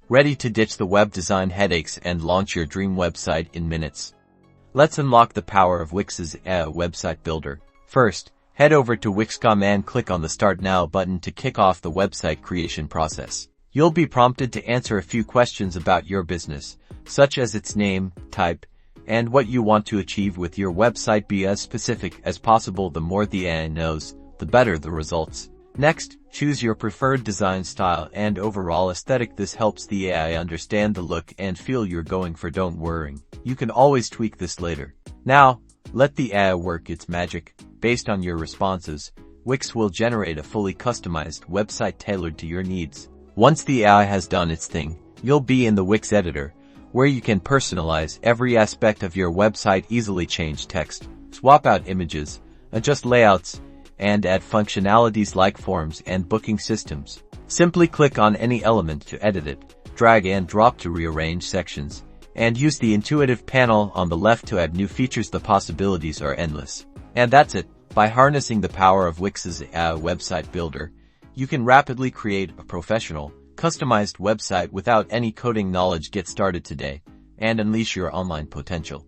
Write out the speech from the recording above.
ready to ditch the web design headaches and launch your dream website in minutes. Let's unlock the power of Wix's AI website builder. First, head over to Wix.com and click on the Start Now button to kick off the website creation process. You'll be prompted to answer a few questions about your business, such as its name, type, and what you want to achieve with your website. Be as specific as possible. The more the AI knows, the better the results. Next, choose your preferred design style and overall aesthetic. This helps the AI understand the look and feel you're going for. Don't worry, you can always tweak this later. Now, let the AI work its magic. Based on your responses, Wix will generate a fully customized website tailored to your needs. Once the AI has done its thing, you'll be in the Wix Editor, where you can personalize every aspect of your website, easily change text, swap out images, adjust layouts, and add functionalities like forms and booking systems. Simply click on any element to edit it, drag and drop to rearrange sections, and use the intuitive panel on the left to add new features. The possibilities are endless. And that's it. By harnessing the power of Wix's AI website builder, you can rapidly create a professional, customized website without any coding knowledge. Get started today and unleash your online potential.